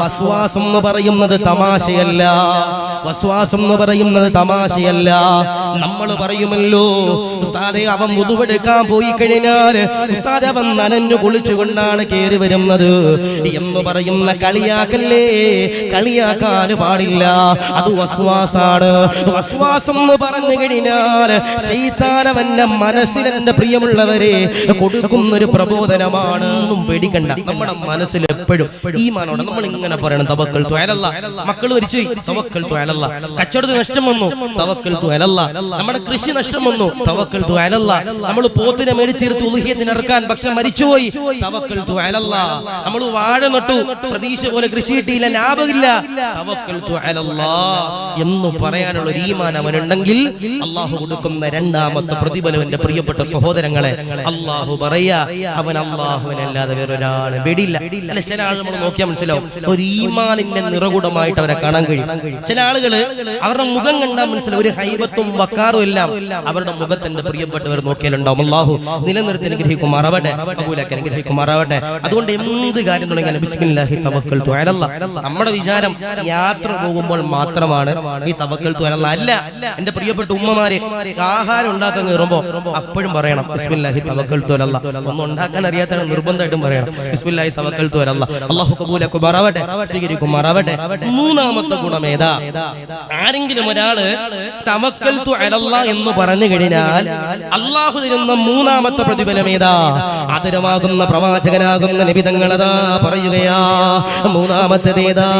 വസ്വാസം എന്ന് പറയുന്നത് തമാശയല്ല. വസ്വാസം എന്ന് പറയുന്നത് തമാശയല്ല. നമ്മൾ പറയുമല്ലോ ഉസ്താദേ അവൻ വുദുവെടുക്കാൻ പോയി കഴിഞ്ഞാൽ ഉസ്താദേ അവൻ നനഞ്ഞു കുളിച്ചുകൊണ്ടാണ് കയറി വരുന്നത് എന്ന് പറയുന്ന കളിയാക്കല്ലേ. കളിയാക്കാൻ പാടില്ല. അത് വസ്വാസാണ്. വസ്വാസം എന്ന് പറഞ്ഞു കഴിഞ്ഞാൽ ശൈത്താൻ അവന്റെ മനസ്സിൽ എന്റെ പ്രിയമുള്ളവരെ കൊടുക്കുന്നൊരു പ്രബോധനമാണ്. ഒന്നും പേടിക്കണ്ട. നമ്മുടെ മനസ്സിൽ എപ്പോഴും ഈമാനോടെ നമ്മൾ ഇങ്ങനെ പറയണം, തവക്കൽതു അലല്ലാഹ്. മക്കൾ മരിച്ചുപോയി, തവക്കൽതു അലല്ലാഹ്. കച്ചവടത്തിന് നഷ്ടം വന്നു, തവക്കൽതു അലല്ലാഹ്. നമ്മുടെ കൃഷി നഷ്ടം വന്നു, തവക്കൽതു അലല്ലാഹ്. നമ്മൾ പോത്തിനെ മേടിച്ചെടുത്ത് ഉളുഹിയത്തിന് ഇറക്കാൻ പക്ഷെ മരിച്ചുപോയി, തവക്കൽതു അലല്ലാഹ്. നമ്മൾ വാഴ നട്ടു, പ്രതീക്ഷ പോലെ കൃഷി കിട്ടിയില്ല, ലാഭമില്ല, തവക്കൽതു അലല്ലാഹ് എന്ന് പറയാനുള്ള ഒരു ഈമാൻ അവനുണ്ടെങ്കിൽ അള്ളാഹു കൊടുക്കുന്ന രണ്ടാമത്തെ പ്രതിഫലം എന്റെ പ്രിയപ്പെട്ട സഹോദരങ്ങളെ, അള്ളാഹു പറയാ അവൻ അള്ളാഹുവിനല്ലാതെ വേറൊരാളെ വെടിയില്ല. അല്ല, ചില ആളുകൾ നമ്മൾ നോക്കിയാൽ മനസ്സിലാവും ഒരു ഈമാനിന്റെ നിറകുടമായിട്ട് അവരെ കാണാൻ കഴിയും. ചില ആളുകള് അവരുടെ മുഖം കണ്ടാൽ മനസ്സിലാവും ഒരു ഹൈബത്തും വക്കാറും എല്ലാം അവരുടെ മുഖത്തിന്റെ പ്രിയപ്പെട്ടവർ നോക്കിയാലുണ്ടാവും. അള്ളാഹു നിലനിർത്തി അനുഗ്രഹിക്കുമാറാവട്ടെ, കബൂലാക്കി അനുഗ്രഹിക്കുമാറാവട്ടെ. അതുകൊണ്ട് എന്ത് കാര്യം തുടങ്ങിയാലും ബിസ്മില്ലാഹി തവക്കൽതു അലല്ലാഹ്. നമ്മുടെ വിചാരം യാത്ര പോകുമ്പോൾ മാത്രമാണ് ഈ തവക്കൽതു അലല്ലാഹ്. അല്ല, എന്റെ പ്രിയപ്പെട്ട ഉമ്മമാരെ, ആഹാരം ഉണ്ടാക്കാൻ കയറുമ്പോ അപ്പോഴും പറയണം ബിസ്മില്ലാഹി തവക്കൽതു അലല്ലാഹ്. ഒന്നും ഉണ്ടാക്കാൻ അറിയാത്തവരെ നിർബന്ധമായിട്ടും പറയണം ബിസ്മില്ലാഹി തവക്കൽതു അലല്ലാഹ്. അല്ലാഹു കബൂലാക്കുമാറാവട്ടെ, സ്വീകരിക്കുമാറാവട്ടെ. മൂന്നാമത്തെ ഗുണം ഏതാ? ആരെങ്കിലും ഒരാള് തവക്കൽതു അലല്ലാഹ് എന്ന് പറഞ്ഞു കഴിഞ്ഞാൽ അല്ലാഹു തരുന്ന മൂന്നാമത്തെ പ്രതിഫലം ഏതാ? ആദരവാകുന്ന പ്രവാചകനാകുന്ന നബി തങ്ങളതാ പറയുകയാ. മൂന്നാമത്തേതാ?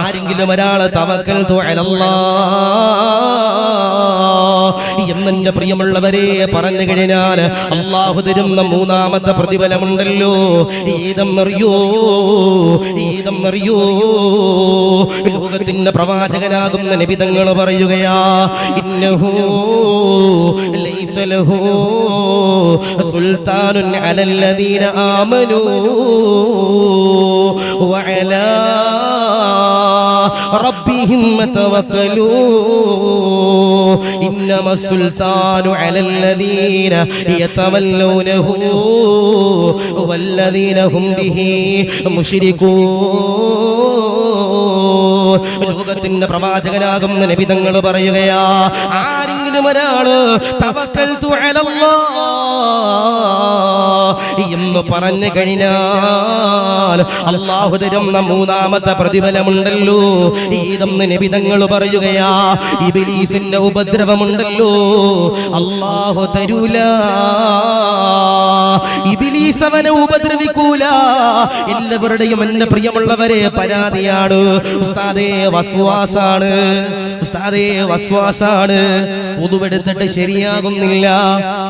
ആരെങ്കിലും ഒരാള് തവക്കൽതു അലല്ലാഹ് എന്നെ പ്രിയമുള്ളവരെ പറഞ്ഞു കഴിഞ്ഞാൽ അല്ലാഹു തരുന്ന മൂന്നാമത്തെ പ്രതിഫലമുണ്ടല്ലോ. ഏതെന്നറിയോ? ലോകത്തിന്റെ പ്രവാചകനാകുന്ന നബി തങ്ങൾ പറയുകയാ, ഇന്നഹു ലൈസ ലഹു സുൽത്താനുൻ അലല്ലദീന ആമനൂ വഅലാ റബ്ബിഹിം തവക്കലൂ ഇന്നമ സുൽത്താനു അലല്ലദീന യതവല്ലൂനഹു വല്ലദീന ഹും ബിഹി മുശ്രികൂൻ. ലോകത്തിന്റെ പ്രവാചകനാകുന്ന നബി തങ്ങൾ പറയുകയാ, ആരെങ്കിലും ഒരാള് തവക്കൽതു അലല്ലാഹ് എന്ന് പറഞ്ഞു കഴിഞ്ഞാൽ അല്ലാഹു തരുന്ന മൂന്നാമത്തെ പ്രതിഫലമുണ്ടല്ലോ. ഇതെന്ന് നബി തങ്ങൾ പറയുകയാ, ഇബ്ലീസിന്റെ ഉപദ്രവമുണ്ടല്ലോ അല്ലാഹു തരൂല. ഇബ്ലീസ് അവനെ ഉപദ്രവിക്കൂല. എല്ലാവരുടെയും എന്റെ പ്രിയമുള്ളവരെ പരാതിയാണ്, ഉസ്താദേ വസ്വാസാണ്, ഉസ്താദേ വസ്വാസാണ്. ഉദുവെടുത്തിട്ട് ശരിയാകുന്നില്ല,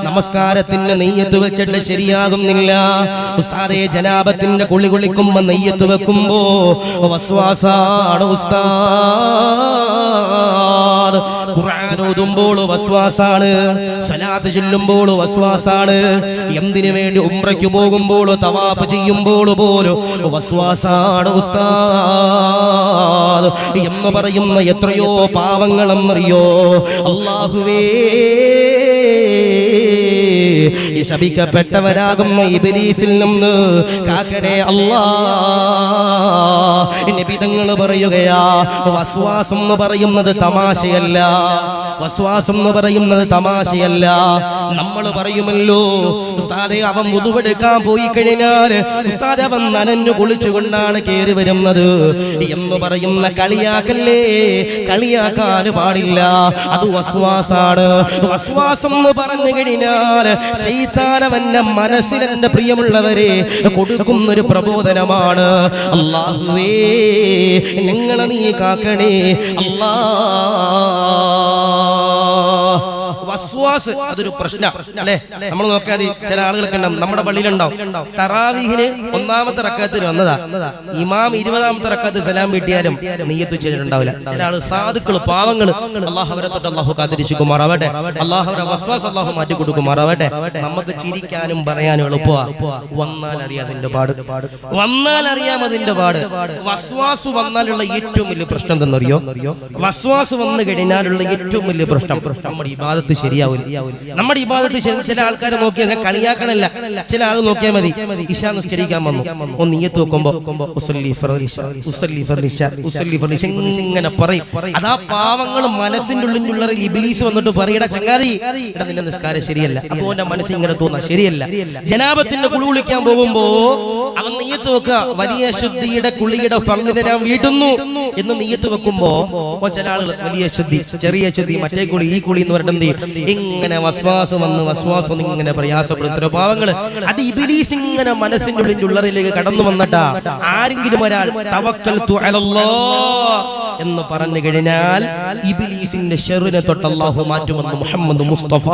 നമസ്കാരത്തിന്റെ നെയ്യത്ത് വെച്ചിട്ട് ശരിയാകുന്നില്ല. ഉസ്താദേ ജനാബത്തിന്റെ കുളി കുളിക്കുമ്പോ നെയ്യത്ത് വെക്കുമ്പോ വസ്വാസാണ് ഉസ്താദ്. ഖുർആൻ ഓതുമ്പോൾ വസ്വാസാണ്, സലാത്ത് ചൊല്ലുമ്പോൾ വസ്വാസാണ്. എന്തിനു വേണ്ടി ഉംറയ്ക്ക് പോകുമ്പോൾ തവാഫ് ചെയ്യുമ്പോൾ പോലും വസ്വാസാണ് ഉസ്താദ് എന്ന് പറയുന്ന എത്രയോ പാവങ്ങളെന്നറിയോ. അല്ലാഹുവേ, ശപിക്കപ്പെട്ടവരാകുന്ന ഇബ്ലീസിൽ നിന്ന് കാക്കണേ അല്ലാഹ്. നബി തങ്ങൾ പറയുകയാ, വസ്വാസം എന്ന് പറയുന്നത് തമാശയല്ല. വസ്വാസം എന്ന് പറയുന്നത് തമാശയല്ല. നമ്മൾ പറയുമല്ലോ ഉസ്താദേ അവൻ വുദുവെടുക്കാൻ പോയി കഴിഞ്ഞാൽ ഉസ്താദേ അവൻ നനഞ്ഞു കുളിച്ചുകൊണ്ടാണ് കയറി വരുന്നത് എന്ന് പറയുന്ന കളിയാക്കല്ലേ. കളിയാക്കാൻ പാടില്ല. അത് വസ്വാസാണ്. വസ്വാസം എന്ന് പറഞ്ഞു കഴിഞ്ഞാൽ ശൈത്താൻ അവന്റെ മനസ്സിൽ എന്റെ പ്രിയമുള്ളവരെ കൊടുക്കുന്നൊരു പ്രബോധനമാണ്. അല്ലാഹുവേ, ഞങ്ങളെ നീ കാക്കണേ അല്ലാഹ്. വസ്വാസ് അതൊരു പ്രശ്നം അല്ലേ? നമ്മൾ നോക്കാതെ ചില ആളുകളൊക്കെ ഉണ്ടാവും, നമ്മുടെ പള്ളിയിലുണ്ടാവും, തറാവീഹിന് ഒന്നാമത്തെ റക്അത്തിന് വന്നതാ, ഇമാം 20ാമത്തെ റക്അത്ത് സലാം വീട്ടിയാലും നിയ്യത്ത് ചെയ്തിട്ടുണ്ടാവില്ല. ചില ആള് സാധുക്കള്, പാവങ്ങള്, അല്ലാഹു അവരെ തൊട്ട് അല്ലാഹു കാത്തിരിക്കുമാറാവട്ടെ. അല്ലാഹു അവരുടെ വസ്വാസ് അല്ലാഹു മാറ്റി കൊടുക്കുമാറാവട്ടെ. നമുക്ക് ചിരിക്കാനും പറയാനും എളുപ്പമാ, വന്നാൽ അറിയാതിന്റെ പാട്, വന്നാൽ അറിയാം അതിന്റെ പാട്. വസ്വാസ് വന്നാലുള്ള ഏറ്റവും വലിയ പ്രശ്നം എന്തെന്നറിയോ? വസ്വാസ് വന്നു കഴിഞ്ഞാലുള്ള ഏറ്റവും വലിയ പ്രശ്നം നമ്മുടെ ഇബാദത്ത് ശരിയാവില്ല. നമ്മുടെ ഇബാദത്ത് ചില ആൾക്കാരെ നോക്കിയാൽ കളിയാക്കണല്ല, ചില ആൾ നോക്കിയാൽ മതി. ഇശാ നിസ്കരിക്കാൻ വന്നു, ഒന്ന് നിയ്യത്ത് വെക്കുമ്പോ ഇങ്ങനെ പറയും. അതാ പാവങ്ങൾ മനസ്സിന്റെ ഉള്ളിലുള്ള ഇബ്ലീസ് വന്നിട്ട് പറയട ചങ്ങാതി ഇവിടെ നിന്റെ നിസ്കാരം ശരിയല്ല. അപ്പൊ അവന്റെ മനസ്സിൽ ഇങ്ങനെ തോന്നാ ശരിയല്ല. ജനാബത്തിന്റെ കുളി കുളിക്കാൻ പോകുമ്പോ അവൻ നിയ്യത്ത് വെക്കുക, വലിയ ശുദ്ധിയുടെ കുളിയുടെ ഫർളിനെ ഞാൻ വീട്ടുന്നു എന്ന് നിയ്യത്ത് വെക്കുമ്പോ ചില ആളുകൾ വലിയ ശുദ്ധി, ചെറിയ ശുദ്ധി, മറ്റേ കുളി, ഈ കുളി എന്ന് പറഞ്ഞിട്ട് ഇങ്ങനെ വസ്വാസം ഇങ്ങനെ പ്രയാസപ്പെടുന്ന പാവങ്ങള്. അത് ഇബ്ലീസ് ഇങ്ങനെ മനസ്സിന്റെ ഉള്ളിന്റെ ഉള്ളറിലേക്ക് കടന്നു വന്നിട്ടാ ആരെങ്കിലും ഒരാൾ തവക്കൽതു അലല്ലാഹ് എന്ന് പറഞ്ഞു കഴിഞ്ഞാൽ ഇബ്ലീസിന്റെ ശർറിനെ തൊട്ട് അല്ലാഹു മാറ്റുമെന്ന് മുഹമ്മദ് മുസ്തഫ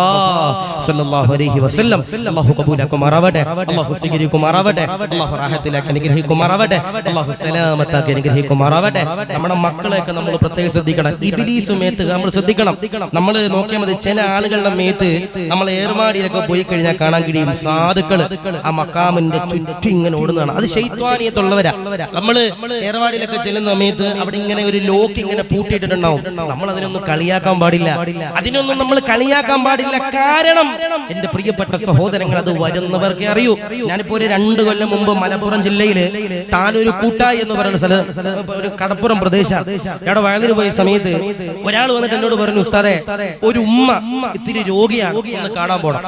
സല്ലല്ലാഹു അലൈഹി വസല്ലം. അല്ലാഹു ഖബൂലാക്കുമാറാവട്ടെ, അല്ലാഹു സ്വീകരിക്കുമാറാവട്ടെ, അല്ലാഹു റാഹത്തിലാക്കി അനുഗ്രഹിക്കുമാറാവട്ടെ, അല്ലാഹു സലാമത്താക്കി അനുഗ്രഹിക്കുമാറാവട്ടെ. നമ്മുടെ മക്കളെയൊക്കെ നമ്മൾ പ്രത്യേകം ശ്രദ്ധിക്കണം. ഇബ്ലീസ് മേത്ത് നമ്മൾ ശ്രദ്ധിക്കണം. നമ്മൾ നോക്കിയാൽ മതി, ചില ആളുകളുടെ മേത്ത് നമ്മൾ ഏർവാടിയിലൊക്കെ പോയി കഴിഞ്ഞാൽ കാണാൻ കഴിയും സാധുക്കള് ആ മക്കാമിന്റെ ചുറ്റും ഇങ്ങനെ ഓടുന്നതാണ്. അത് ശൈത്വാനിയത്തുള്ളവരാ. നമ്മള് ഏർവാടിയിലൊക്കെ ചെല്ലുന്ന സമയത്ത് അവിടെ ഇങ്ങനെ ഒരു ലോക്ക് ഇങ്ങനെ പൂട്ടിയിട്ടിട്ടുണ്ടാവും. നമ്മൾ അതിനൊന്നും കളിയാക്കാൻ പാടില്ല, അതിനൊന്നും നമ്മൾ കളിയാക്കാൻ പാടില്ല. കാരണം എന്റെ പ്രിയപ്പെട്ട സഹോദരങ്ങൾ, അത് വരുന്നവർക്കേ അറിയൂ. ഞാനിപ്പോ ഒരു 2 കൊല്ലം മുമ്പ് മലപ്പുറം ജില്ലയില് താനൊരു കൂട്ടായി എന്ന് പറയുന്ന സ്ഥലം, ഒരു കടപ്പുറം പ്രദേശമാണ്. അവിടെ വയലിന് പോയ സമയത്ത് ഒരാൾ വന്നിട്ട് എന്നോട് പറഞ്ഞു, ഉസ്താദേ ഒരു ഉമ്മ ഇത്തിരി രോഗിയാണ്, ഒന്ന് കാണാൻ പോണം.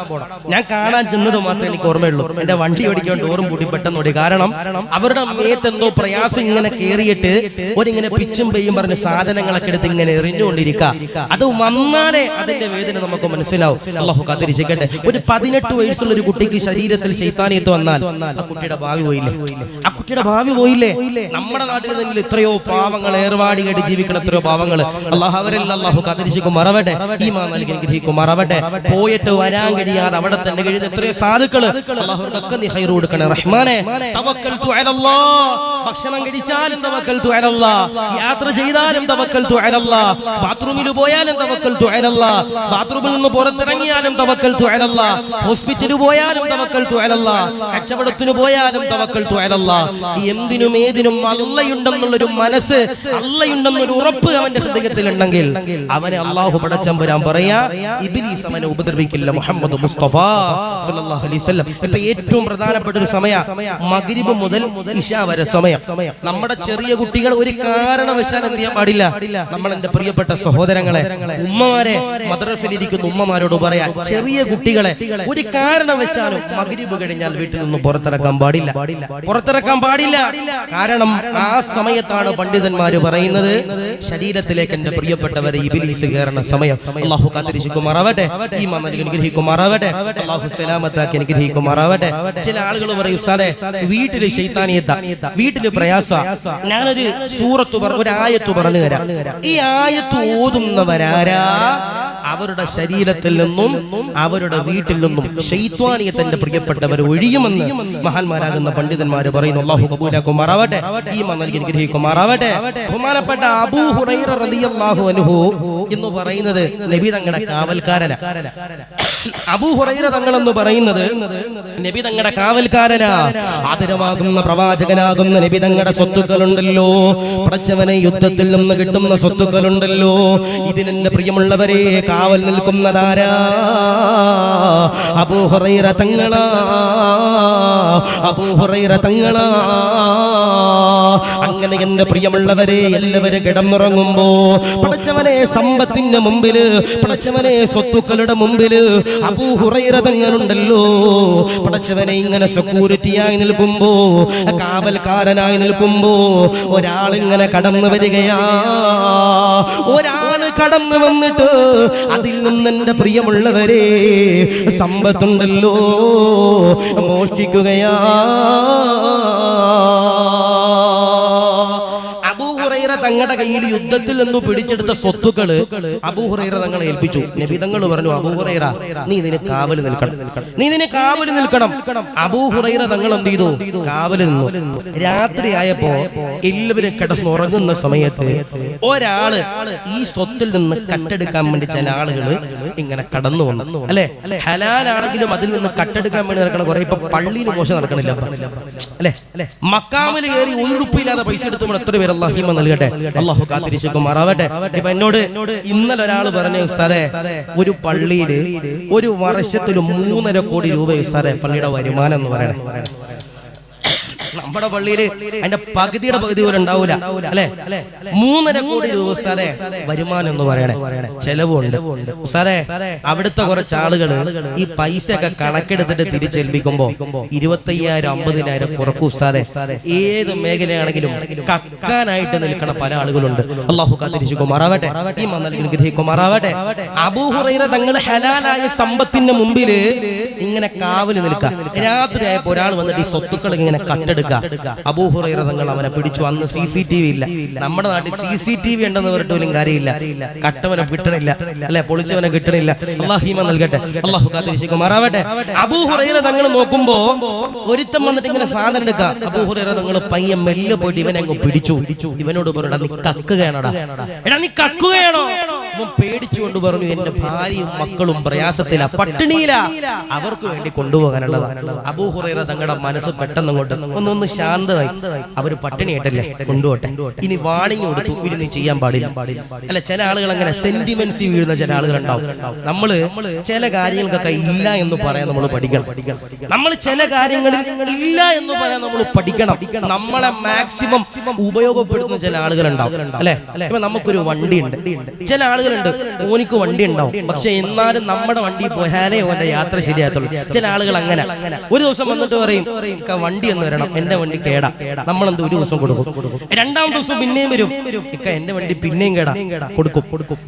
ഞാൻ കാണാൻ ചെന്നത് മാത്രമേ എനിക്ക് ഓർമ്മയുള്ളൂ. എന്റെ വണ്ടി ഓടിക്കാൻ ഡോറും പൂട്ടി പെട്ടെന്ന് ഓടി. കാരണം അവരുടെ മേത്ത് എന്തോ പ്രയാസം ഇങ്ങനെ കേറിയിട്ട് ഒരിങ്ങനെ പിച്ചും പെയ്യും പറഞ്ഞ് സാധനങ്ങളൊക്കെ എടുത്ത് ഇങ്ങനെ എറിഞ്ഞുകൊണ്ടിരിക്കുക. അത് വന്നാലേ അതിന്റെ വേദന നമുക്ക് മനസ്സിലാവും. അല്ലാഹു കാത്തിരിക്കട്ടെ. ഒരു 18 വയസ്സുള്ള ഒരു കുട്ടിക്ക് ശരീരത്തിൽ ശൈത്താനിയത്ത് വന്നാൽ ആ കുട്ടിയുടെ ഭാവി പോയില്ലേ? ആ കുട്ടിയുടെ ഭാവി പോയില്ലേ? നമ്മുടെ നാട്ടിൽ തന്നെ എത്രയോ പാവങ്ങൾ ഏർവാടിയായിട്ട് ജീവിക്കണ എത്രയോ പാവങ്ങൾ. അല്ലാഹു അവരെല്ലാം അല്ലാഹു കാത്തിരിക്കുമാറാവട്ടെ, ഈമാൻ നൽകി അനുഗ്രഹിക്കുമാറാവട്ടെ. പോയിട്ട് വരാൻ കഴിയാതെ അവിടെ തന്നെ കഴിയുന്ന എത്രയോ സാധുക്കള്, അല്ലാഹു അവർക്കൊക്കെ നീ ഖൈർ കൊടുക്കണേ റഹ്മാനെ. തവക്കൽതു അലല്ലാഹ്, ഭക്ഷണം കഴിച്ചാലും തവക്കൽതു അലല്ലാഹ്, യാത്ര ചെയ്താലും തവക്കൽതു അലല്ലാഹ്, ബാത്റൂമിൽ പോയാലും തവക്കൽതു അലല്ലാഹ്, ബാത്റൂമിൽ നിന്ന് പുറത്തിറങ്ങിയാലും തവക്കൽതു അലല്ലാഹ്, ഹോസ്പിറ്റലിൽ പോയാലും തവക്കൽതു അലല്ലാഹ്, കച്ചവടത്തിന് പോയാലും തവക്കൽതു അലല്ലാഹ്. എന്തിനും ഏതിനും അള്ളയുണ്ടെന്നുള്ളൊരു മനസ്സ്, അള്ളയുണ്ടെന്നൊരു ഉറപ്പ് അവന്റെ ഹൃദയത്തിൽ ഉണ്ടെങ്കിൽ അവനെ അല്ലാഹു പടച്ചമ്പുരാൻ പറയാ, ഇബ്ലീസ് അവനെ ഉപദ്രവിക്കില്ല. മുഹമ്മദ് മുസ്തഫ സല്ലല്ലാഹു അലൈഹി വസല്ലം. ഇപ്പൊ ഏറ്റവും പ്രധാനപ്പെട്ട ഒരു സമയം മഗ്രിബ് മുതൽ ഇശാ വരെ സമയം. നമ്മുടെ ചെറിയ കുട്ടികൾ ഒരു കാരണവശാൽ എന്ത് ചെയ്യാൻ പാടില്ല. നമ്മൾ എന്റെ പ്രിയപ്പെട്ട സഹോദരങ്ങളെ, ഉമ്മമാരെ, മദ്രസയിൽ ഇരിക്കുന്ന ഉമ്മമാരോട് പറയാ, ചെറിയ കുട്ടികളെ ഒരു കാരണവശാലും മഗ്രിബ് കഴിഞ്ഞാൽ വീട്ടിൽ നിന്ന് പുറത്തിറക്കാൻ പാടില്ല, പുറത്തിറക്കാൻ പാടില്ല. കാരണം ആ സമയത്താണ് പണ്ഡിതന്മാര് പറയുന്നത് ശരീരത്തിലേക്ക് എന്റെ പ്രിയപ്പെട്ടവരെ ഇബ്ലീസ് കയറുന്ന സമയം. അല്ലാഹു കാത്തിരിക്കുമാറാവട്ടെ, ഈമാൻ നൽകി അനുഗ്രഹിക്കുമാറാവട്ടെ, അല്ലാഹു സലാമത്താക്കി അനുഗ്രഹിക്കുമാറാവട്ടെ. ചില ആളുകൾ പറയും, ഉസ്താദേ വീട്ടില് ശൈത്താനിയത്താ, വീട്ടില് പ്രയാസ. ഞാനൊരു സൂറത്ത് ഒരു ആയത്ത് പറഞ്ഞു തരാം. ഈ ആയത്ത് ഓതുന്നവരാരാ? അവരുടെ ശരീരത്തിൽ നിന്നും അവരുടെ വീട്ടിൽ നിന്നും ശൈത്വാനിയത്തിന്റെ പ്രിയപ്പെട്ടവർ ഒഴിയുമെന്ന് മഹാന്മാരാകുന്ന പണ്ഡിതന്മാര് പറയുന്നു. അല്ലാഹു ഖബൂലാക്കുമാറാവട്ടെ, ഈമാൻ നൽകി അനുഗ്രഹിക്കുമാറാവട്ടെ. ബഹുമാനപ്പെട്ട അബൂ ഹുറൈറ റളിയല്ലാഹു അൻഹു എന്ന് പറയുന്നത് നബി തങ്ങളുടെ കാവൽക്കാരനാ. അബൂ ഹുറൈറ തങ്ങൾ എന്ന് പറയുന്നത് നബി തങ്ങളുടെ കാവൽക്കാരനാ. ആദരവാകുന്ന പ്രവാചകനാകുന്ന നബി തങ്ങളുടെ സ്വത്തുക്കളുണ്ടല്ലോ, പടച്ചവനെ യുദ്ധത്തിൽ നിന്ന് കിട്ടുന്ന സ്വത്തുക്കളുണ്ടല്ലോ, ഇതിനെന്റെ പ്രിയമുള്ളവരെ കാവൽ നിൽക്കുന്നതാരാ? അബൂ ഹുറൈറ തങ്ങളാ, അബൂ ഹുറൈറ തങ്ങളാ. അങ്ങനെ എന്റെ പ്രിയമുള്ളവരെ എല്ലാവരും കിടന്നുറങ്ങുമ്പോ പടച്ചവനെ സമ്പത്തിന്റെ മുമ്പില്, പടച്ചവനെ സ്വത്തുക്കളുടെ മുമ്പില് അബൂ ഹുറൈറ തങ്ങളുണ്ടല്ലോ. പടച്ചവനെ ഇങ്ങനെ സെക്യൂരിറ്റിയായി നിൽക്കുമ്പോ, കാവൽക്കാരനായി നിൽക്കുമ്പോ ഒരാളിങ്ങനെ കടന്നു വരികയാ. ഒരാള് കടന്നു വന്നിട്ട് അതിൽ നിന്ന് എന്റെ പ്രിയമുള്ളവരെ സമ്പത്തുണ്ടല്ലോ മോഷ്ടിക്കുകയാ. തങ്ങളുടെ കയ്യിൽ യുദ്ധത്തിൽ നിന്ന് പിടിച്ചെടുത്ത സ്വത്തുക്കള് അബൂ ഹുറൈറ തങ്ങളെ ഏൽപ്പിച്ചു. നബി തങ്ങൾ പറഞ്ഞു, അബൂ ഹുറൈറ നീ ഇതിന് കാവല് നിൽക്കണം, നീ ഇതിന് കാവല് നിൽക്കണം. അബൂ ഹുറൈറ തങ്ങൾ എന്ത് ചെയ്തു? കാവല് നിന്നു. രാത്രിയായപ്പോ എല്ലാവരും കിടന്നുറങ്ങുന്ന സമയത്ത് ഒരാള് ഈ സ്വത്തിൽ നിന്ന് കട്ടെടുക്കാൻ വേണ്ടി ചില ആളുകള് ഇങ്ങനെ കടന്നു വന്നു അല്ലെ. ഹലാലാണെങ്കിലും അതിൽ നിന്ന് കട്ടെടുക്കാൻ വേണ്ടി നടക്കണം കുറെ. ഇപ്പൊ പള്ളിയിൽ മോശം നടക്കണില്ല അല്ലെ. മക്കാമിൽ കയറി ഒരു ഉറുപ്പില്ലാതെ പൈസ എടുത്തുമ്പോൾ എത്ര പേര് അല്ലാഹു നൽകട്ടെ, അള്ളാഹു കാത്തിരിശുമാറാവട്ടെ. ഇപ്പൊ എന്നോട് ഇന്നലെ ഒരാൾ പറഞ്ഞു, ഉസ്താദേ ഒരു പള്ളിയിൽ ഒരു വർഷത്തിൽ 3.5 കോടി രൂപ ഉസ്താദേ പള്ളിയുടെ വരുമാനം എന്ന് പറയണേ. നമ്മുടെ പള്ളിയിൽ അതിന്റെ പകുതിയുടെ പകുതി പോലും ഉണ്ടാവൂല അല്ലെ. 3.5 കോടി രൂപ ഉസ്താദേ വരുമാനം എന്ന് പറയണേ. ചെലവുണ്ട് ഉസ്താദേ. അവിടുത്തെ കുറച്ച് ആളുകൾ ഈ പൈസ ഒക്കെ കണക്കെടുത്തിട്ട് തിരിച്ചേൽപ്പിക്കുമ്പോ 25,000 50,000 കുറക്കും ഉസ്താദേ. ഏത് മേഖലയാണെങ്കിലും കക്കാനായിട്ട് നിൽക്കണ പല ആളുകളുണ്ട്. അല്ലാഹു കാത്തിരിശുമാറാവട്ടെ, ഈ മന്നൽ ഗ്രഹിക്കുമാറാവട്ടെ. അബൂ ഹുറൈറ തങ്ങൾ ഹലാലായ സമ്പത്തിന്റെ മുമ്പിൽ ഇങ്ങനെ കാവല് നിൽക്കുക. രാത്രിയായപ്പോ ഒരാൾ വന്നിട്ട് ഈ സ്വത്തുക്കൾ ഇങ്ങനെ കട്ടെടുക്കുക. അബൂ ഹുറൈറ തങ്ങൾ അവനെ പിടിച്ചു. അന്ന് CCTV ഇല്ല. നമ്മുടെ നാട്ടിൽ CCTV ഉണ്ടെന്ന് പറഞ്ഞിട്ട് പോലും കാര്യമില്ല. കട്ടവനെ കിട്ടണില്ല അല്ലെ, പൊളിച്ചവനെ കിട്ടണില്ല. അല്ലാഹു നൽകട്ടെ, അല്ലാഹു കാത്തിരിശുമാറാവട്ടെ. അബൂ ഹുറൈറ തങ്ങൾ നോക്കുമ്പോ ഒരുത്തം വന്നിട്ട് ഇങ്ങനെ സാധനം എടുക്കുക. അബൂ ഹുറൈറ തങ്ങൾ പയ്യൻ മെല്ലെ പോയിട്ട് ഇവനെ അങ്ങ് പിടിച്ചു. ഇവനോട് പറഞ്ഞു, നീ കക്കുകയാണോടാ, എടാ നീ കക്കുകയാണോ? അവൻ പേടിച്ചുകൊണ്ട് പറഞ്ഞു, എന്റെ ഭാര്യയും മക്കളും പ്രയാസത്തില, പട്ടിണിയില, അവർക്ക് വേണ്ടി കൊണ്ടുപോകാനുള്ളതാണ്. അബൂ ഹുറൈറ തങ്ങളുടെ മനസ്സ് പെട്ടെന്ന് അങ്ങോട്ട് ഒന്ന് ശാന്തമായി. അവര് പട്ടിണിയായിട്ടല്ലേ, കൊണ്ടുപോട്ടെ. ഇനി വാണിംഗ് കൊടുത്തു, ഇനി നീ ചെയ്യാൻ പാടില്ല അല്ല. ചില ആളുകൾ അങ്ങനെ സെന്റിമെന്റ്സ് വീഴുന്ന ചില ആളുകൾ ഉണ്ടാവും. നമ്മള് ചില കാര്യങ്ങൾക്കൊക്കെ ഇല്ല എന്ന് പറയാൻ നമ്മൾ പഠിക്കണം. നമ്മൾ ചില കാര്യങ്ങളിൽ ഇല്ല എന്ന് പറയാൻ നമ്മൾ പഠിക്കണം. നമ്മളെ മാക്സിമം ഉപയോഗപ്പെടുത്തുന്ന ചില ആളുകൾ ഉണ്ടാവും അല്ലെ. ഇപ്പൊ നമുക്കൊരു വണ്ടിയുണ്ട്, ചില ആളുകളുണ്ട് ഓനിക്ക് വണ്ടി ഉണ്ടാവും, പക്ഷെ എന്നാലും നമ്മുടെ വണ്ടി പോയാലേ ഓന്റെ യാത്ര ശരിയാത്തുള്ളൂ. ചില ആളുകൾ അങ്ങനെ ഒരു ദിവസം വന്നിട്ട് പറയും, വണ്ടി എന്ന് വരണം, എന്റെ വണ്ടി കേടാ. നമ്മളെന്ത് ഒരു ദിവസം കൊടുക്കും, 2ാം ദിവസം പിന്നെയും വരും, ഇക്ക എന്റെ വണ്ടി പിന്നെയും കേടാ, കൊടുക്കും.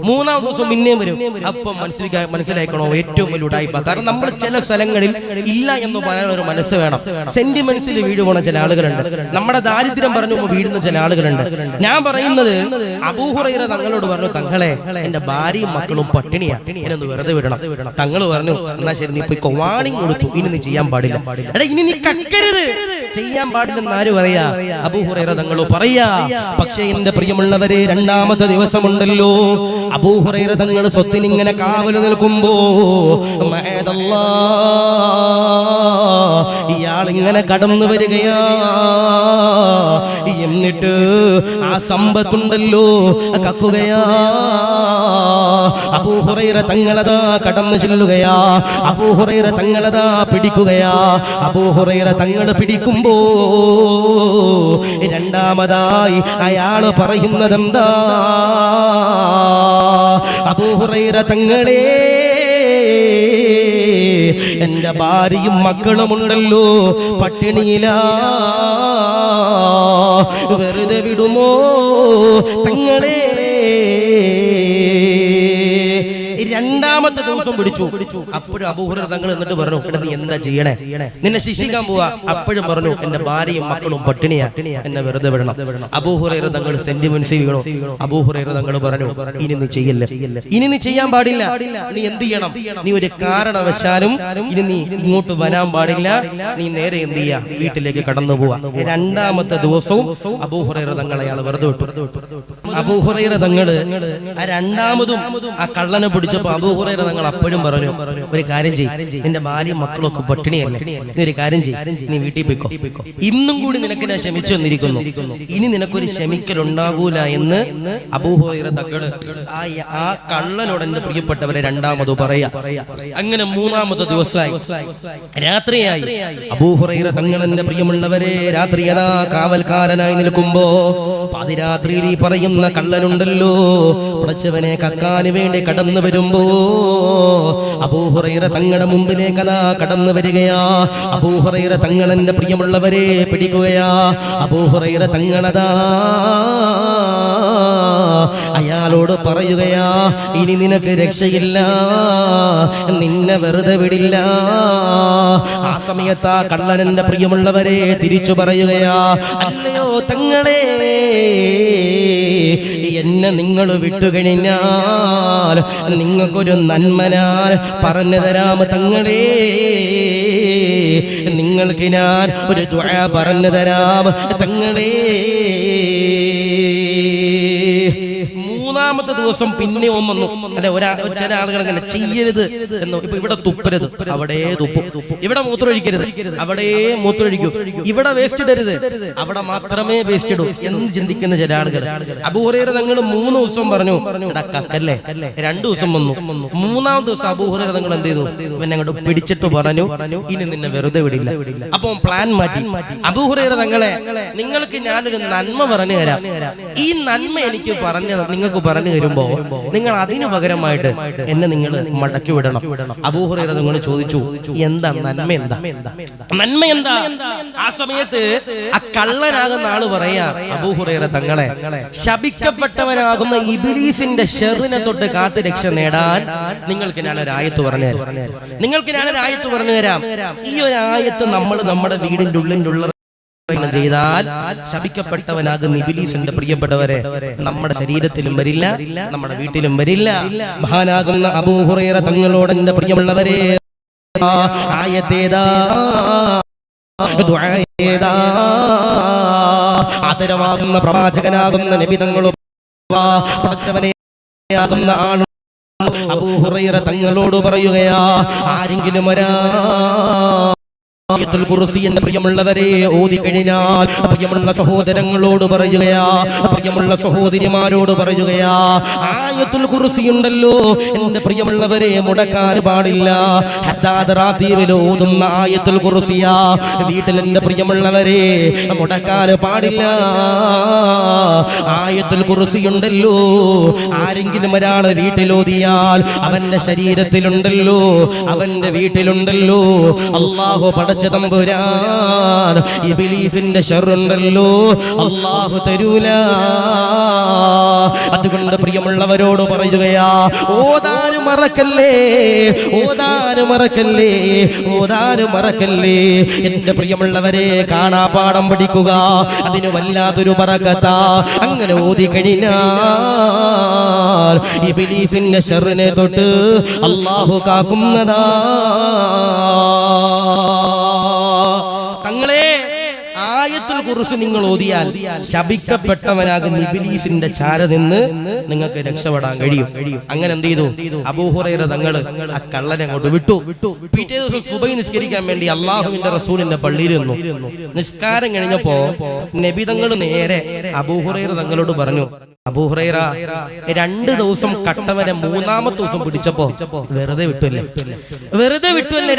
3ാം ദിവസം പിന്നെയും വരും. അപ്പം മനസ്സിലാക്കണോ ഏറ്റവും വലിയ ഉടായിപ്പ. കാരണം നമ്മൾ ചില സ്ഥലങ്ങളിൽ ഇല്ല എന്ന് പറയാൻ ഒരു മനസ്സ് വേണം. സെന്റിമെന്റ്സിൽ വീട് പോണ ചില ആളുകളുണ്ട്. നമ്മുടെ ദാരിദ്ര്യം പറഞ്ഞു വീടുന്ന ചില ആളുകളുണ്ട്. ഞാൻ പറയുന്നത് അബൂ ഹുറൈറ തങ്ങളോട് പറഞ്ഞു, തങ്ങളെ എന്റെ ഭാര്യയും മക്കളും പട്ടിണിയാ, എന്നൊന്ന് വെറുതെ വിടണം. തങ്ങൾ പറഞ്ഞു, എന്നാ ശരി, നീ പോയി വാണിംഗ് കൊടുത്തു, ഇനി നീ ചെയ്യാൻ പാടില്ല. എടാ ഇനി നീ കക്കരുത്, ചെയ്യാൻ പാടില്ലെന്ന് ആര് പറയാ? അബൂ ഹുറൈറ തങ്ങൾ പറയാ. പക്ഷേ എന്റെ പ്രിയമുള്ളവരെ, 2ാമത്തെ ദിവസമുണ്ടല്ലോ, അബൂ ഹുറൈറ തങ്ങൾ സ്വത്തിന് ഇങ്ങനെ കാവല് നിൽക്കുമ്പോ ഇയാളിങ്ങനെ കടന്നു വരികയാ. എന്നിട്ട് ആ സമ്പത്തുണ്ടല്ലോ കക്കുകയാ. അബൂ ഹുറൈറ തങ്ങളതാ കടന്നു ചെല്ലുകയാ. അബൂ ഹുറൈറ തങ്ങളതാ പിടിക്കുകയാ. അബൂ ഹുറൈറ തങ്ങൾ പിടിക്കുമ്പോ 2ാമതായി അയാള് പറയുന്നതെന്താ? അബൂ ഹുറൈറ തങ്ങളെ, എന്റെ ഭാര്യയും മക്കളുമുണ്ടല്ലോ പട്ടിണിയിലാ, വെറുതെ വിടുമോ തങ്ങളെ? 2ാമത്തെ ദിവസം പിടിച്ചു. അപ്പോഴും അബൂ ഹുറൈറ തങ്ങൾ എന്നിട്ട് പറഞ്ഞു, എടാ നീ എന്താ ചെയ്യണേ, നിന്നെ ശിക്ഷിക്കാൻ പോവാ. അപ്പോഴും പറഞ്ഞു, എന്റെ ഭാര്യയും മക്കളും പട്ടിണിയാ, എന്നെ വെറുതെ വിടണം. അബൂ ഹുറൈറ തങ്ങൾ സെന്റിമെന്റ്സ് വീണു. അബൂ ഹുറൈറ തങ്ങൾ പറഞ്ഞു, ഇനി നീ ചെയ്യല്ലേ, ഇനി നീ ചെയ്യാൻ പാടില്ല. നീ എന്ത് ചെയ്യണം? നീ ഒരു കാരണവശാലും ഇനി നീ ഇങ്ങോട്ട് വരാൻ പാടില്ല. നീ നേരെ എന്ത് ചെയ്യാ, വീട്ടിലേക്ക് കടന്നു പോവാ. 2ാമത്തെ ദിവസവും അബൂ ഹുറൈറ തങ്ങൾ അയാൾ വെറുതെ വിട്ടു. അബൂ ഹുറൈറ തങ്ങള് 2ാമതും ആ കള്ളനെ പിടിച്ചപ്പോ അബൂ ഹുറൈറ തങ്ങൾ അപ്പോഴും പറഞ്ഞു, ഒരു കാര്യം ചെയ്യ്, നിന്റെ ഭാര്യയും മക്കളൊക്കെ പട്ടിണിയല്ലേ, നീ ഒരു കാര്യം ചെയ്യ്, നീ വീട്ടിൽ പോയിക്കോ. ഇന്നും കൂടി നിനക്ക് ഞാൻ ക്ഷമിച്ചു വന്നിരിക്കുന്നു, ഇനി നിനക്കൊരു ക്ഷമിക്കൽ ഉണ്ടാകൂല എന്ന് അബൂ ഹുറൈറ തങ്ങൾ ആ കള്ളനോട് എന്റെ പ്രിയപ്പെട്ടവരെ 2ാമത് പറയാ. അങ്ങനെ 3ാമത്തെ ദിവസമായി, രാത്രിയായി. അബൂ ഹുറൈറ തങ്ങൾ എന്റെ പ്രിയമുള്ളവരെ രാത്രിയതാ കാവൽക്കാരനായി നിൽക്കുമ്പോ പാതിരാത്രിയിൽ ഈ പറയുന്ന കള്ളനുണ്ടല്ലോ പടച്ചവനെ കക്കാന് വേണ്ടി കടന്നു വരുമ്പോ അബൂ ഹുറൈറ തങ്ങളുടെ മുമ്പിലേക്ക് അതാ കടന്നു വരികയാ. അബൂ ഹുറൈറ തങ്ങൾ എന്റെ പ്രിയമുള്ളവരെ പിടിക്കുകയാ. അബൂ ഹുറൈറ തങ്ങളതാ അയാളോട് പറയുകയാ, ഇനി നിനക്ക് രക്ഷയില്ല, നിന്നെ വെറുതെ വിടില്ല. ആ സമയത്ത് ആ കള്ളനെന്റെ പ്രിയമുള്ളവരെ തിരിച്ചു പറയുകയാ, അല്ലയോ തങ്ങളെ, എന്നെ നിങ്ങൾ വിട്ടുകഴിഞ്ഞാൽ നിങ്ങൾക്കൊരു നന്മനാൽ പറഞ്ഞു തരാം തങ്ങളെ, നിങ്ങൾക്ക് ഞാൻ ഒരു ദുആ പറഞ്ഞു തരാം തങ്ങളെ. 3ാമത്തെ മൂന്നാമത്തെ ദിവസം പിന്നെ വന്നു. അല്ലെ, ചില ആളുകൾ അങ്ങനെ ചെയ്യരുത് എന്നോ, ഇപ്പൊ ഇവിടെ തുപ്പരുത്, അവിടെ തുപ്പും. ഇവിടെ മൂത്രമൊഴിക്കരുത്, അവിടെ മൂത്രമൊഴിക്കൂ. ഇവിടെ വേസ്റ്റ് ഇടരുത്, അവിടെ മാത്രമേ വേസ്റ്റ് ഇടൂ എന്ന് ചിന്തിക്കുന്ന ചില ആളുകൾ. അബൂ ഹുറൈറ തങ്ങൾ 3 ദിവസം പറഞ്ഞു കക്കല്ലേ. 2 ദിവസം വന്നു. 3-ാമത്തെ ദിവസം അബൂ ഹുറൈറ തങ്ങൾ എന്ത് ചെയ്തു? പിന്നെ അങ്ങോട്ട് പിടിച്ചിട്ട് പറഞ്ഞു, ഇനി നിന്നെ വെറുതെ വിടില്ല. അപ്പൊ പ്ലാൻ മാറ്റി. അബൂ ഹുറൈറ തങ്ങളെ, നിങ്ങൾക്ക് ഞാനൊരു നന്മ പറഞ്ഞു തരാം. ഈ നന്മ എനിക്ക് നിങ്ങൾക്ക് പറഞ്ഞു തരുമ്പോ നിങ്ങൾ അതിനു പകരമായിട്ട് എന്നെ നിങ്ങൾ മടക്കി വിടണം. അബൂ ഹുറൈറ തങ്ങൾ ചോദിച്ചു, എന്താ നന്മ? നന്മ എന്താ? ആ സമയത്ത് ആ കള്ളനാകുന്ന ആള് പറയാ, അബൂ ഹുറൈറ തങ്ങളെ, ശപിക്കപ്പെട്ടവനാകുന്ന ഇബ്ലീസിന്റെ ശർറിനെ തൊട്ട് കാത്ത് രക്ഷ നേടാൻ നിങ്ങൾക്ക് ഞാനൊരു ആയത്ത് പറഞ്ഞു തരാം. ഈ ഒരു ആയത്ത് നമ്മൾ നമ്മുടെ വീടിന്റെ ഉള്ളിലുള്ള ചെയ്താൽ ശപിക്കപ്പെട്ടവനാകുന്ന ഇബ്ലീസിന്റെ പ്രിയപ്പെട്ടവരെ നമ്മുടെ ശരീരത്തിലും വരില്ല, നമ്മുടെ വീട്ടിലും വരില്ല. മഹാനാകുന്ന അബൂ ഹുറൈറ തങ്ങളോട് എന്റെ പ്രിയമുള്ളവരെ, ആയത്തേതാ, ദുആയേതാ, ആദരവാകുന്ന പ്രവാചകനാകുന്ന നബി തങ്ങളും പടച്ചവനെയാകുന്ന ആളും അബൂ ഹുറൈറ തങ്ങളോട് പറയുകയാ, ആരെങ്കിലും ആയത്തുൽ കുർസി എന്ന പ്രിയമുള്ളവരെ ഓതി കഴിഞ്ഞാൽ പ്രിയമുള്ള സഹോദരങ്ങളോട് പറയുകയാ, പ്രിയമുള്ള സഹോദരിമാരോട് പറയുകയാ, ആയത്തുൽ കുർസി ഉണ്ടല്ലോ എന്റെ പ്രിയമുള്ളവരെ മുടക്കാൻ പാടില്ല. ഹദ്ദാദ് റാത്തീബിൽ ഓതുന്ന ആയത്തുൽ കുർസിയാ വീട്ടിൽ എന്റെ പ്രിയമുള്ളവരെ മുടക്കാൻ പാടില്ല. ആയത്തുൽ കുർസി ഉണ്ടല്ലോ, ആരെങ്കിലും ഒരാൾ വീട്ടിലോതിയാൽ അവന്റെ ശരീരത്തിലുണ്ടല്ലോ, അവന്റെ വീട്ടിലുണ്ടല്ലോ അല്ലാഹു പടച്ച തമ്പുരാൻ ഇബ്ലീസിന്റെ ശർറുണ്ടല്ലോ അല്ലാഹു തരൂല. അതുകൊണ്ട് പ്രിയമുള്ളവരോട് പറയുകയാ, ഓതാനും മറക്കല്ലേ. എന്റെ പ്രിയമുള്ളവരെ, കാണാപാഠം പഠിക്കുക, അതിന് വല്ലാത്തൊരു ബറക്കത്താ. അങ്ങനെ ഓതി കഴിഞ്ഞാൽ ഇബ്ലീസിന്റെ ശർറിനെ തൊട്ട് അല്ലാഹു കാക്കുന്നതാ. തങ്ങളെ, ആയത്തുൽ കുർസി നിങ്ങൾ ഓതിയാൽ ശപിക്കപ്പെട്ടവനാകുന്ന ഇബ്ലീസിന്റെ ചാര നിന്ന് നിങ്ങൾക്ക് രക്ഷപ്പെടാൻ കഴിയും. അങ്ങനെ എന്ത് ചെയ്തു? അബൂ ഹുറൈറ തങ്ങൾ ആ കള്ളനെ അങ്ങോട്ട് വിട്ടു. പിറ്റേ ദിവസം സുബഹി നിസ്കരിക്കാൻ വേണ്ടി അല്ലാഹുവിന്റെ റസൂലിന്റെ പള്ളിയിൽ നിന്നു. നിസ്കാരം കഴിഞ്ഞപ്പോ നബി തങ്ങൾ നേരെ അബൂ ഹുറൈറ തങ്ങളോട് പറഞ്ഞു, അബൂ ഹുറൈറ, 2 ദിവസം കട്ടവനെ 3-ാമത്തെ ദിവസം പിടിച്ചപ്പോ വെറുതെ വിട്ടുവല്ലേ?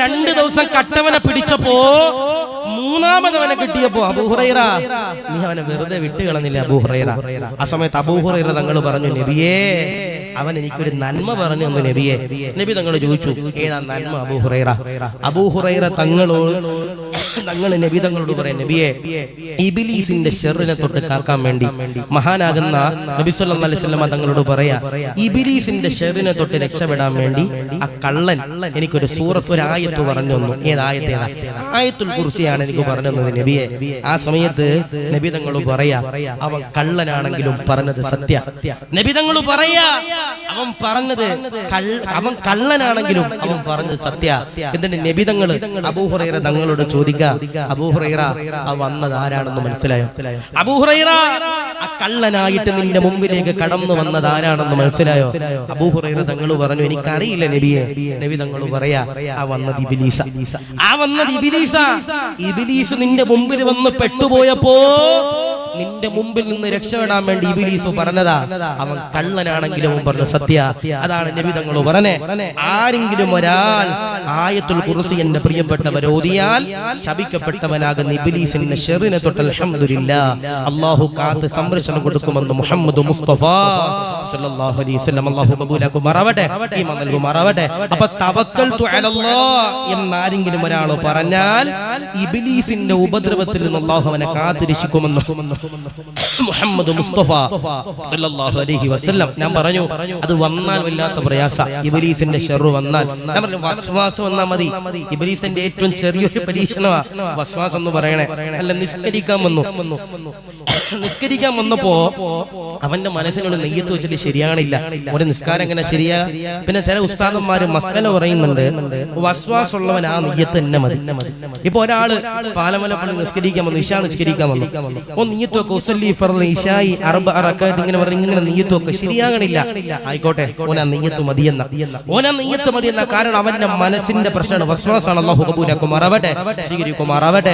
2 ദിവസം കട്ടവനെ പിടിച്ചപ്പോ 3-ാമതവനെ കിട്ടിയപ്പോ അബൂ ഹുറൈറ, നീ അവനെ വെറുതെ വിട്ട് കളഞ്ഞില്ലേ അബൂ ഹുറൈറ? ആ സമയത്ത് അബൂ ഹുറൈറ തങ്ങൾ പറഞ്ഞു, നബിയേ, അവൻ എനിക്കൊരു നന്മ പറഞ്ഞു തന്നു നബിയെ. നബി തങ്ങൾ ചോദിച്ചു, ഏതാ നന്മ അബൂ ഹുറൈറ? അബൂ ഹുറൈറ തങ്ങൾ നബി തങ്ങളോട് പറയാം, നബിയെ, ഇബ്ലീസിന്റെ ശർറിനെ തൊട്ട് കാക്കാൻ വേണ്ടി മഹാനാകുന്ന നബി സല്ലല്ലാഹു അലൈഹി വസല്ലം തങ്ങളോട് പറയാ, ഇബ്ലീസിന്റെ ശർറിനെ തൊട്ട് രക്ഷപ്പെടാൻ വേണ്ടി ആ കള്ളൻ എനിക്കൊരു സൂറത്ത്, ഒരു ആയത്ത് പറഞ്ഞു തന്നു. ഏതായത്തേതാ? ആയത്തുൽ കുർസിയാണ് എനിക്ക് പറഞ്ഞു തന്നത് നബിയെ. ആ സമയത്ത് നബി തങ്ങൾ പറയാ, അവൻ കള്ളനാണെങ്കിലും പറഞ്ഞത് സത്യ. നബി തങ്ങൾ പറയാ, അവൻ കള്ളനാണെങ്കിലും അവൻ പറഞ്ഞത് സത്യ. എന്നിട്ട് നബി തങ്ങൾ അബൂ ഹുറൈറ തങ്ങളോട് ചോദിക്കുക, അബൂ ഹുറൈറ, ആ വന്നത് ആരാണെന്ന് മനസ്സിലായോ? അബൂ ഹുറൈറ, ആ കള്ളനായിട്ട് നിന്റെ മുമ്പിലേക്ക് കടന്നു വന്നത് ആരാണെന്ന് മനസ്സിലായോ? അബൂ ഹുറൈറ തങ്ങൾ പറഞ്ഞു, എനിക്കറിയില്ല നബിയെ. നബി തങ്ങൾ പറയാ, ആ വന്നത് ഇബ്ലീസാ. ഇബ്ലീസ് നിന്റെ മുമ്പിൽ വന്ന് പെട്ടുപോയപ്പോ നിന്റെ മുമ്പിൽ നിന്ന് രക്ഷപ്പെടാൻ വേണ്ടി ഇബ്ലീസ് പറഞ്ഞതാ, അവൻ കള്ളനാണെങ്കിലും അവൻ പറഞ്ഞു സത്യ. അതാണ് നബി തങ്ങൾ പറഞ്ഞേ, ആരെങ്കിലും ഒരാൾ ആയത്തുൽ കുർസി എന്റെ പ്രിയപ്പെട്ടവർ ഓതിയാൽ ശപിക്കപ്പെട്ടവനാകുന്ന ഇബ്ലീസിന്റെ ശർറിനെ തൊട്ട് അൽഹംദുലില്ലാഹ് അല്ലാഹു കാത്ത് സംരക്ഷണം കൊടുക്കുമെന്ന് മുഹമ്മദ് മുസ്തഫ സല്ലല്ലാഹു അലൈഹി വസല്ലം. അല്ലാഹു കബൂലാക്കുമാറാവട്ടെ, ഈമാൻ നൽകുമാറാവട്ടെ. അപ്പോൾ തവക്കൽതു അലല്ലാഹ് എന്നാരെങ്കിലും ഒരാൾ പറഞ്ഞാൽ ഇബ്ലീസിന്റെ ഉപദ്രവത്തിൽ നിന്ന് അല്ലാഹു അവനെ കാത്ത് രക്ഷിക്കുമെന്ന് മുഹമ്മദ് മുസ്തഫ സല്ലല്ലാഹു അലൈഹി വസല്ലം. ഞാൻ പറഞ്ഞു, അത് വന്നാൽ വല്ലാത്ത പ്രയാസ. ഇബ്ലീസിന്റെ ശർറ് വന്നാൽ, ഞാൻ പറഞ്ഞു, വസ്വാസ് വന്നാൽ മതി. ഇബ്ലീസിന്റെ ഏറ്റവും ചെറിയൊരു പരീക്ഷണമാണ് വസ്വാസ് എന്ന് പറയണേ. അല്ല, നിസ്കരിക്കാൻ വന്നു, നിസ്കരിക്കാൻ വന്നപ്പോ അവന്റെ മനസ്സിനോട് നെയ്യത്ത് വെച്ചിട്ട് ശരിയാണില്ല, ഒരു നിസ്കാരം എങ്ങനെ ശരിയാ? പിന്നെ ചില ഉസ്താദന്മാര് മസ്അല പറയുന്നുണ്ട്, വസ്വാസുള്ളവൻ ആ നെയ്യത്ത് തന്നെ മതി. ഇപ്പൊ ഒരാള് പാലമല പള്ളി നിസ്കരിക്കാൻ വന്നു, ഇശാ നിസ്കരിക്കാൻ വന്നു, നെയ്യത്ത് വെക്ക ഉസല്ലി ഫർള് ഇശായി അർബഅ റകഅത്ത് ഇങ്ങനെ പറഞ്ഞ് ഇങ്ങനെ നെയ്യത്ത് വെക്ക ശരിയാകണില്ല. ആയിക്കോട്ടെ, ഓനാ നെയ്യത്ത് മതിയെന്ന കാരണം അവന്റെ മനസ്സിന്റെ പ്രശ്നമാണ്, വസ്വാസാണ്. അല്ലാഹു ഖബൂലാക്കുമാറാവട്ടെ, സ്വീകരിക്കുമാറാവട്ടെ.